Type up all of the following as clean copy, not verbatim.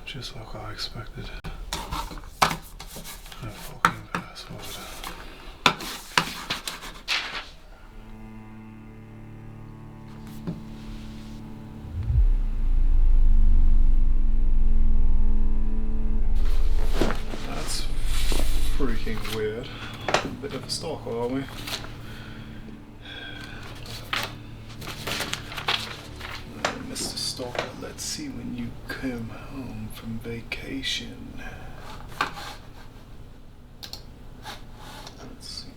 Just like I expected. No fucking password. That's freaking weird. A bit of a stalker, aren't we? Mr. Stalker, let's see when you come home from vacation. Let's see.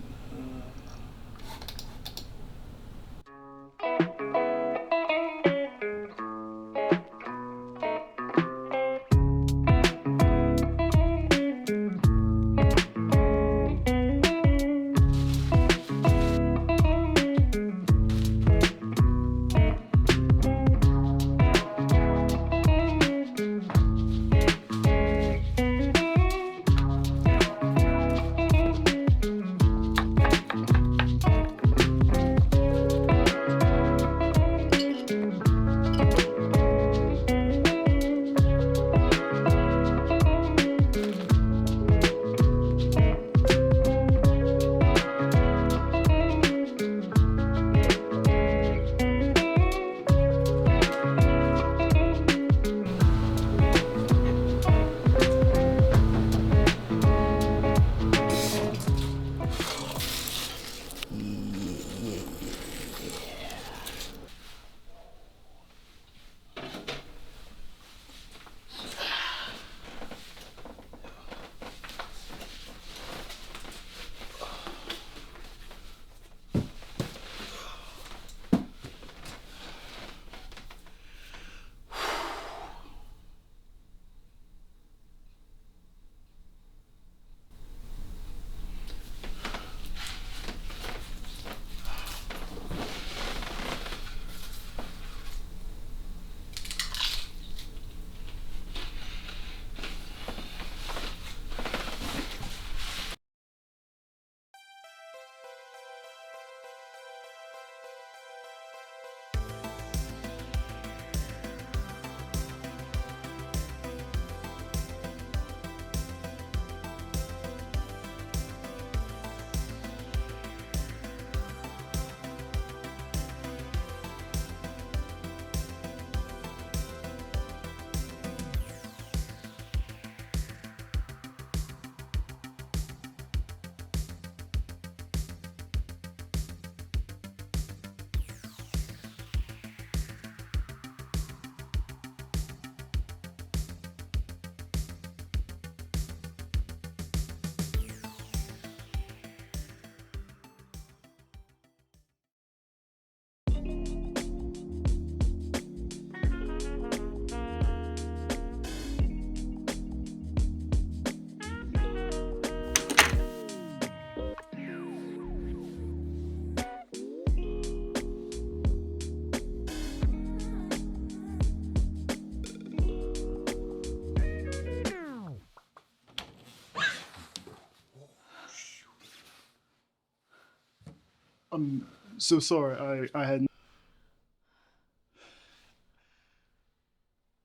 I'm so sorry. I hadn't.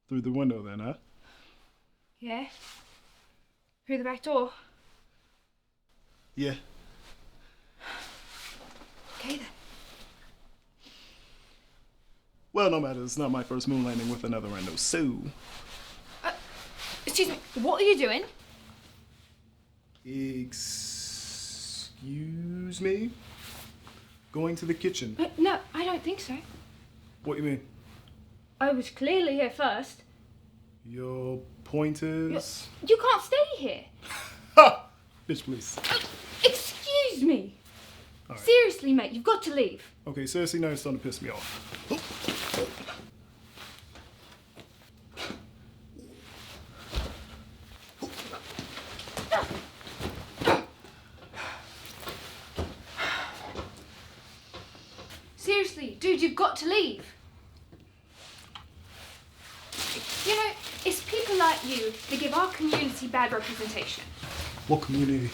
Through the window then, huh? Yeah. Through the back door? Yeah. Okay then. Well, no matter. It's not my first moon landing with another rando, so. Excuse me, what are you doing? Excuse me? Going to the kitchen. No, I don't think so. What do you mean? I was clearly here first. Your point is? You can't stay here. Ha! Bitch, please. Excuse me. All right. Seriously, mate, you've got to leave. Okay, seriously, now it's starting to piss me off. Oh. Seriously, dude, you've got to leave. You know, it's people like you that give our community bad representation. What community?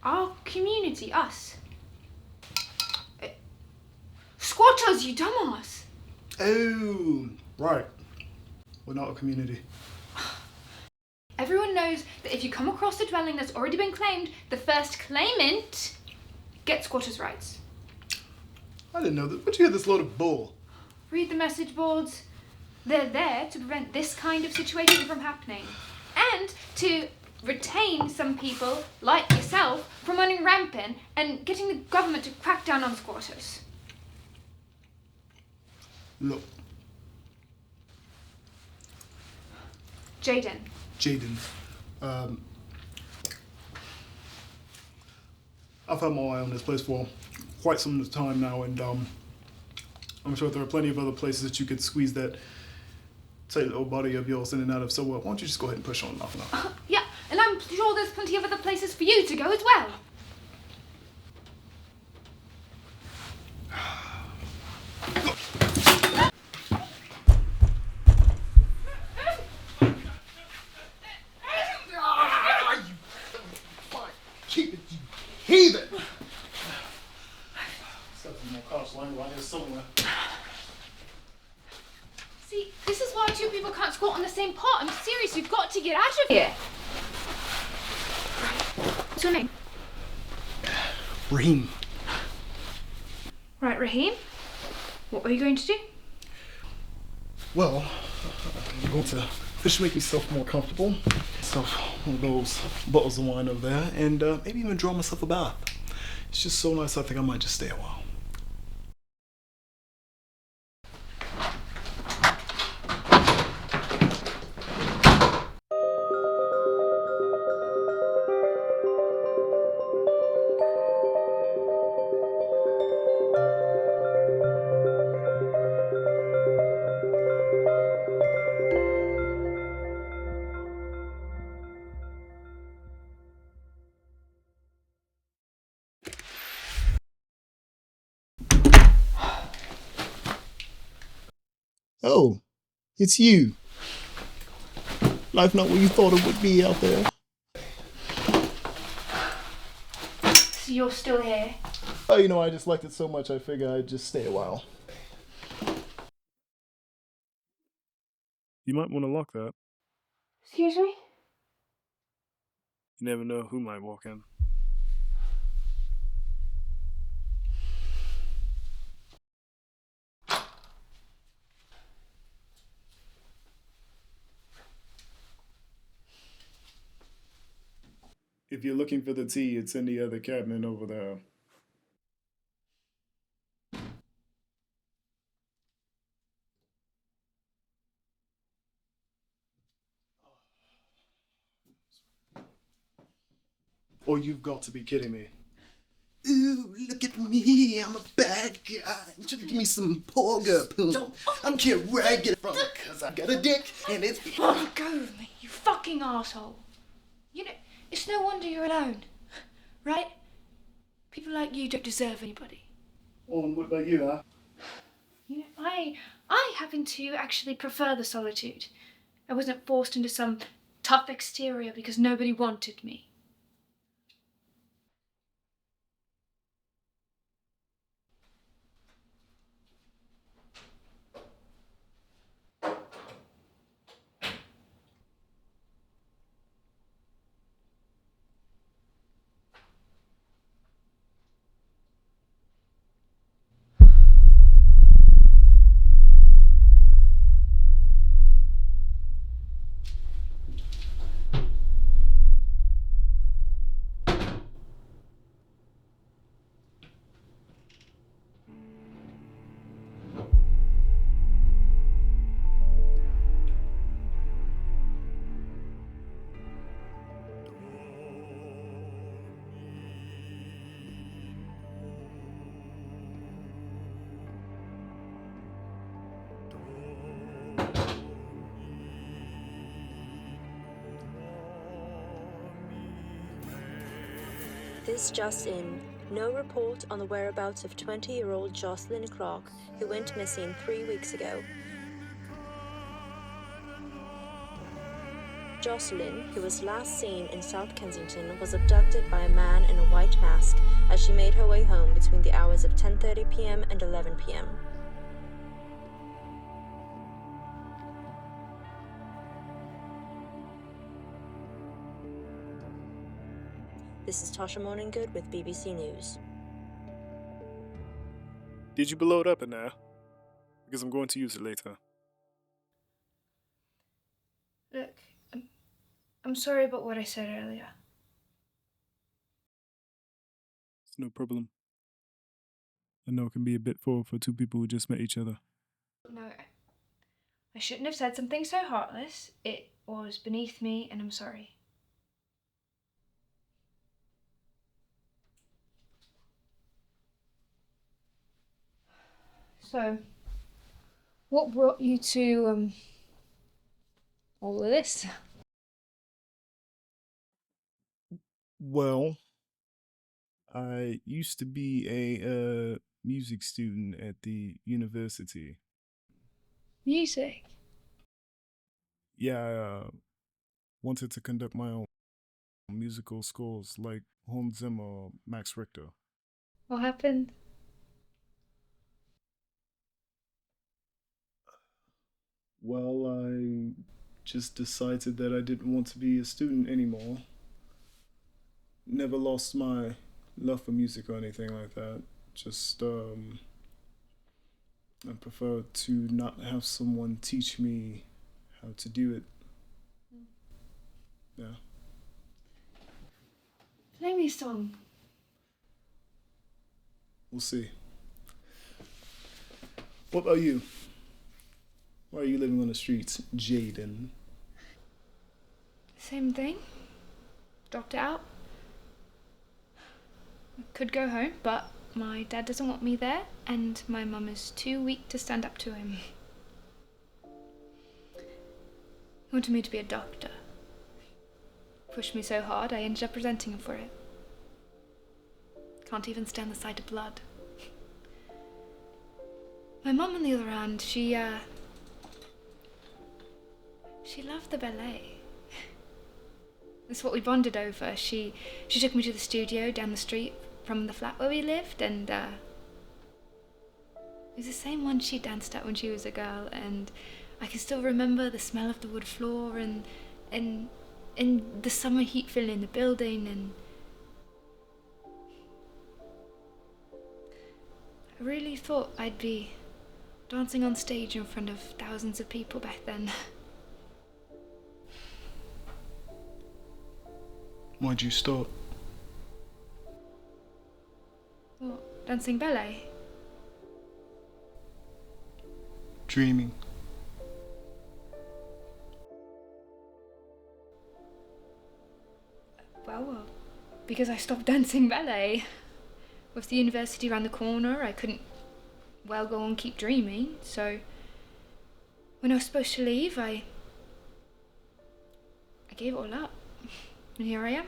Our community, us. Squatters, you dumbass. Oh, right. We're not a community. Everyone knows that if you come across a dwelling that's already been claimed, the first claimant gets squatters' rights. I didn't know that. Where'd you hear this load of bull? Read the message boards. They're there to prevent this kind of situation from happening. And to retain some people, like yourself, from running rampant and getting the government to crack down on squatters. Look. Jayden. Jayden. I've had my eye on this place for quite some time now, and I'm sure there are plenty of other places that you could squeeze that tight little body of yours in and out of. So why don't you just go ahead and push on enough now? Yeah, and I'm sure there's plenty of other places for you to go as well. Keep it, you heathen! Something more cost line around here somewhere. See, this is why two people can't squat on the same pot. I'm serious, you've got to get out of here. What's your name? Raheem. Right, Raheem. What were you going to do? Well, I'm going to just make myself more comfortable. Myself one of those bottles of wine over there, and maybe even draw myself a bath. It's just so nice, I think I might just stay a while. Oh, it's you. Life not what you thought it would be out there. So you're still here? Oh, you know, I just liked it so much I figured I'd just stay a while. You might want to lock that. Excuse me? You never know who might walk in. If you're looking for the tea, it's in the other cabinet over there. Oh, you've got to be kidding me. Ooh, look at me, I'm a bad guy. Just give me some poor girl poon. I don't care where I get it from, because I got a dick, and it's... Oh, go with me, you fucking asshole. You know, it's no wonder you're alone, right? People like you don't deserve anybody. Oh, and what about you, huh? You know, I happen to actually prefer the solitude. I wasn't forced into some tough exterior because nobody wanted me. This just in. No report on the whereabouts of 20-year-old Jocelyn Clark, who went missing 3 weeks ago. Jocelyn, who was last seen in South Kensington, was abducted by a man in a white mask as she made her way home between the hours of 10:30 p.m. and 11 p.m. This is Tasha Morninggood with BBC News. Did you blow it up in there? Because I'm going to use it later. Look, I'm sorry about what I said earlier. It's no problem. I know it can be a bit for two people who just met each other. No, I shouldn't have said something so heartless. It was beneath me, and I'm sorry. So, what brought you to, all of this? Well, I used to be a music student at the university. Music? Yeah, I wanted to conduct my own musical scores like Hans Zimmer or Max Richter. What happened? Well, I just decided that I didn't want to be a student anymore. Never lost my love for music or anything like that. Just, I prefer to not have someone teach me how to do it. Yeah. Play me a song. We'll see. What about you? Why are you living on the streets, Jayden? Same thing. Dropped out. Could go home, but my dad doesn't want me there, and my mum is too weak to stand up to him. He wanted me to be a doctor. Pushed me so hard, I ended up resenting him for it. Can't even stand the sight of blood. My mum, on the other hand, she loved the ballet. That's what we bonded over. She took me to the studio down the street from the flat where we lived, and it was the same one she danced at when she was a girl, and I can still remember the smell of the wood floor and the summer heat filling the building, and I really thought I'd be dancing on stage in front of thousands of people back then. Why'd you start? What, dancing ballet? Dreaming. Well, because I stopped dancing ballet. With the university around the corner, I couldn't, well, go on keep dreaming, so when I was supposed to leave, I gave it all up, and here I am.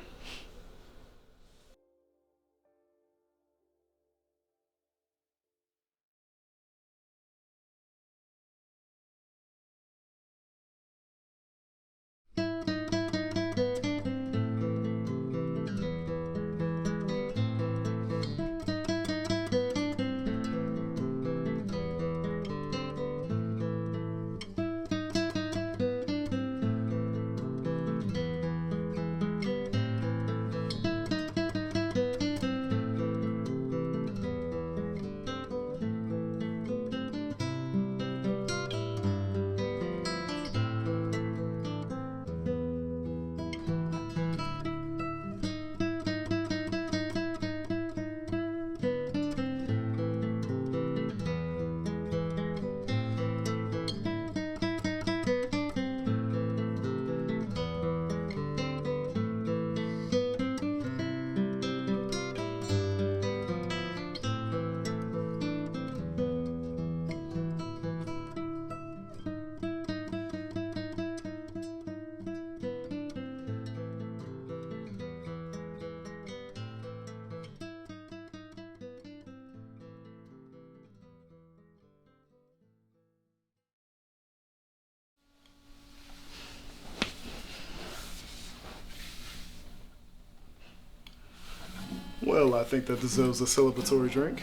Well, I think that deserves a celebratory drink.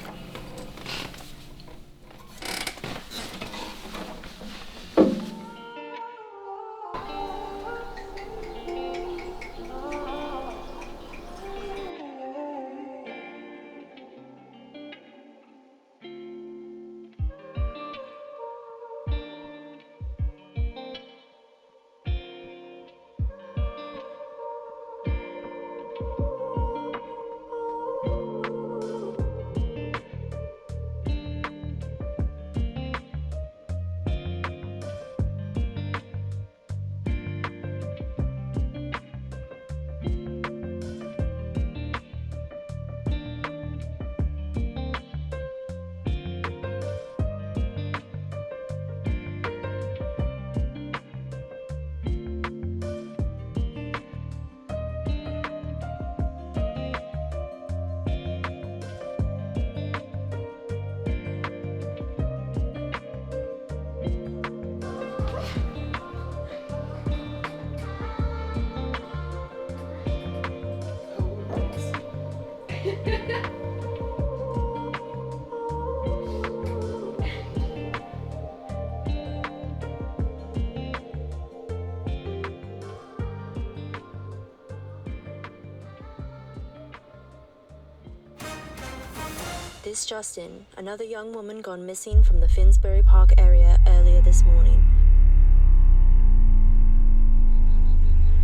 This just in, another young woman gone missing from the Finsbury Park area earlier this morning.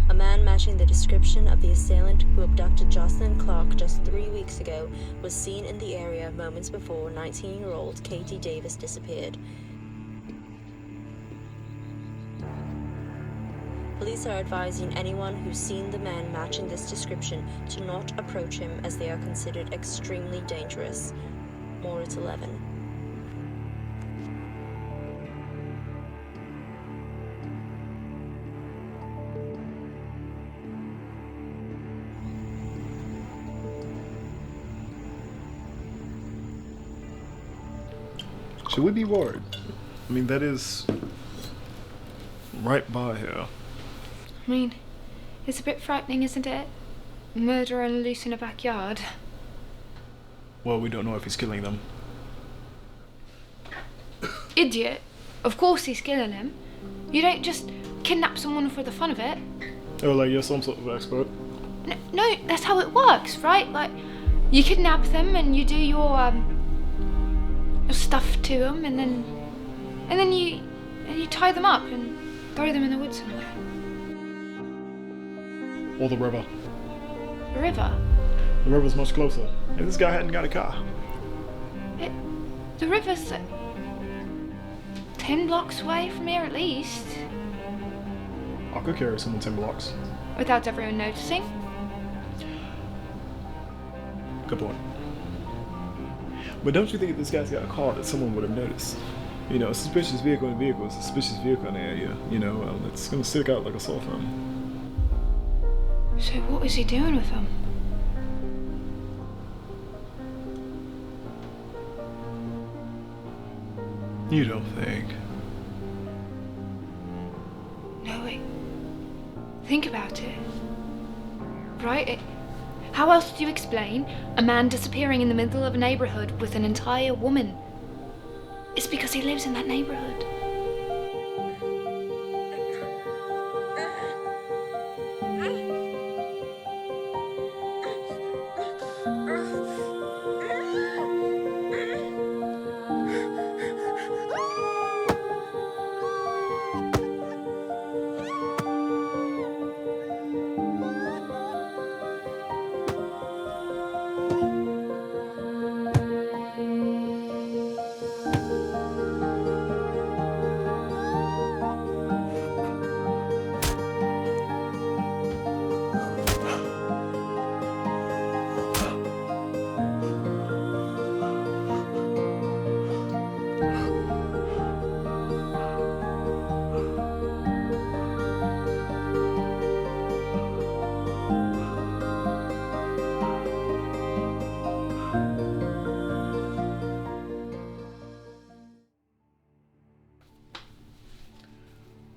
A man matching the description of the assailant who abducted Jocelyn Clark just 3 weeks ago was seen in the area moments before 19-year-old Katy Davis disappeared. Police are advising anyone who's seen the man matching this description to not approach him as they are considered extremely dangerous. More at 11. Should we be worried? I mean, that is right by here. I mean, it's a bit frightening, isn't it? Murder on loose in a backyard. Well, we don't know if he's killing them. Idiot. Of course he's killing him. You don't just kidnap someone for the fun of it. Oh, like you're some sort of expert. No, that's how it works, right? Like, you kidnap them and you do your stuff to them, and then you tie them up and throw them in the woods somewhere. Or the river. The river? The river's much closer. And this guy hadn't got a car. The river's 10 blocks away from here at least. I could carry someone 10 blocks. Without everyone noticing. Good point. But don't you think if this guy's got a car that someone would have noticed? You know, a suspicious vehicle in a vehicle is a suspicious vehicle in the area. You know, it's going to stick out like a sore thumb. So what is he doing with them? You don't think? No, wait. Think about it. Right? How else do you explain a man disappearing in the middle of a neighborhood with an entire woman? It's because he lives in that neighborhood.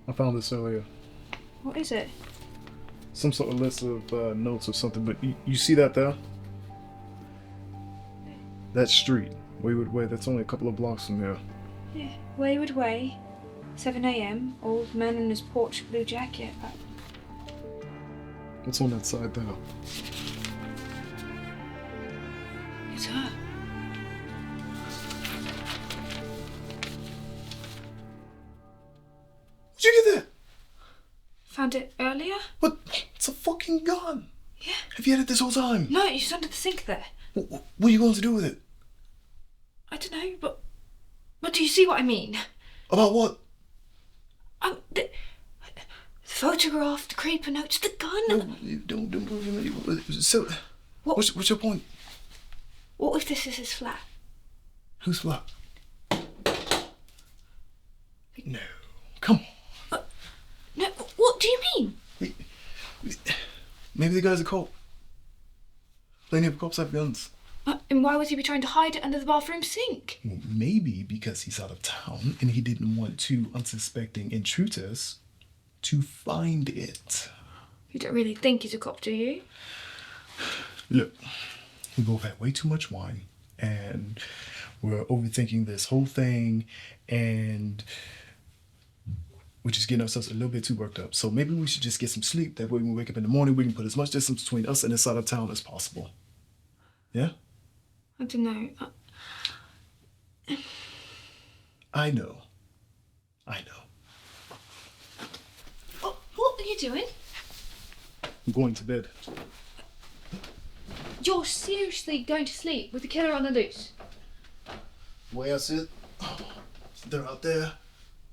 I found this earlier. What is it? Some sort of list of notes or something, but you see that there? That street, Wayward Way, that's only a couple of blocks from here. Yeah, Wayward Way, 7 a.m. Old man in his porch blue jacket. What's on that side there? It's her. Where'd you get that? Found it earlier? What? It's a fucking gun. Yeah. Have you had it this whole time? No, it's under the sink there. What are you going to do with it? I don't know, but do you see what I mean? About what? The photograph, the creeper notes, the gun. No, don't. So, What? What's your point? What if this is his flat? Who's flat? No, come on. No, what do you mean? Maybe the guy's a cop. Plenty of cops have guns. And why would he be trying to hide it under the bathroom sink? Well, maybe because he's out of town and he didn't want two unsuspecting intruders to find it. You don't really think he's a cop, do you? Look, we both had way too much wine and we're overthinking this whole thing and we're just getting ourselves a little bit too worked up. So maybe we should just get some sleep. That way when we wake up in the morning, we can put as much distance between us and this side of town as possible. Yeah? I don't know. I know. What are you doing? I'm going to bed. You're seriously going to sleep with the killer on the loose? The way I sit, they're out there,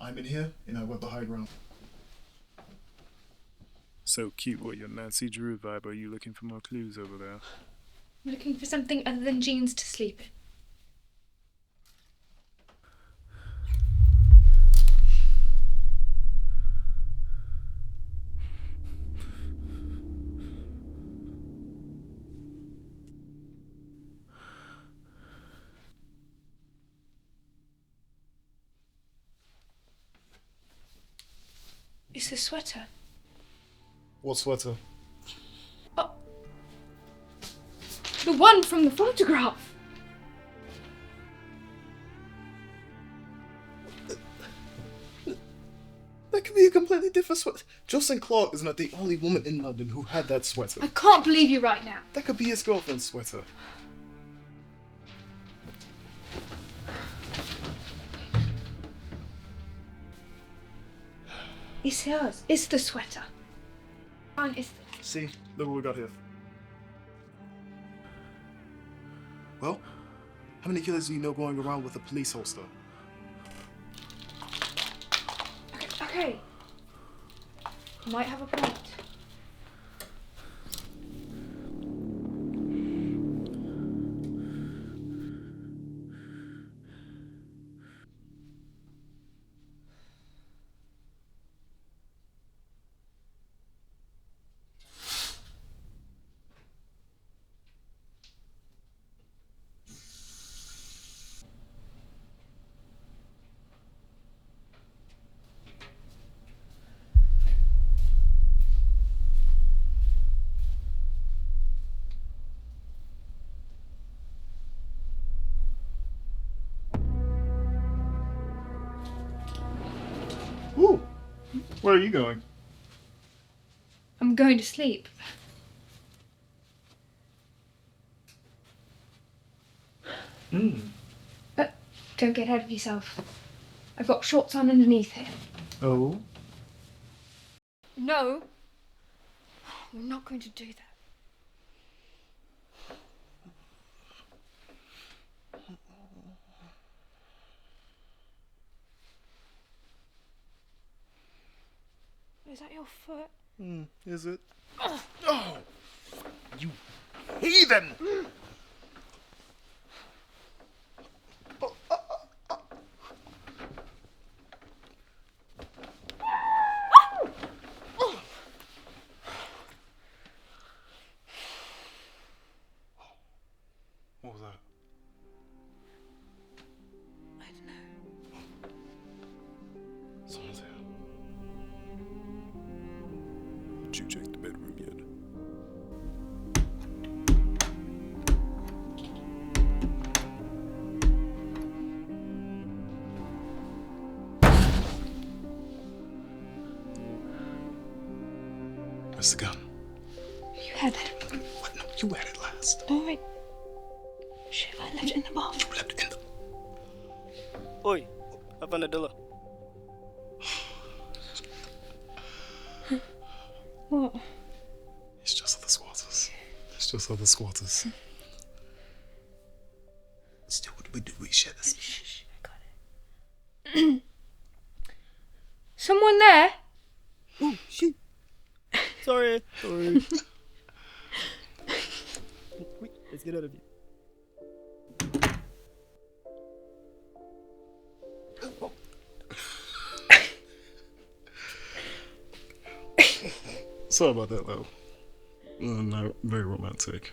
I'm in here, and I went the high ground. So cute, what, your Nancy Drew vibe? Are you looking for more clues over there? I'm looking for something other than jeans to sleep in. It's the sweater. What sweater? Oh. The one from the photograph. That could be a completely different sweater. Jocelyn Clark is not the only woman in London who had that sweater. I can't believe you right now. That could be his girlfriend's sweater. It's hers. It's the sweater. Fine, it's... See, look what we got here. Well, how many killers do you know going around with a police holster? Okay. You might have a point. Ooh, where are you going? I'm going to sleep. Don't get ahead of yourself. I've got shorts on underneath here. Oh? No. We're not going to do that. Is that your foot? Is it? Oh! You heathen! What was that? I don't know. Someone's here. Did you check the bedroom yet? this again. You had it. What? No, you had it last. Alright. Shit, I left it in the bathroom. You left it in the... Oi, I found a dollar. What? It's just other squatters. It's just other squatters. Still, what do we do? We share this. Shh, I got it. Someone there? Oh, shit. Sorry. Wait, let's get out of here. Sorry about that, though. Not very romantic.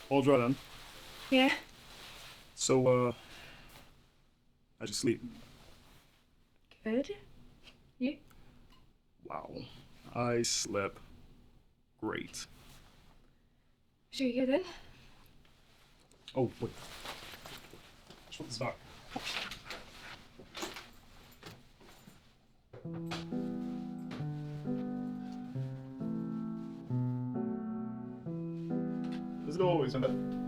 All dry then. Yeah. So, how'd you sleep? Good. You? Wow. I slept great. Sure you good then? Oh, wait. Shut this back. Let's go always, isn't it?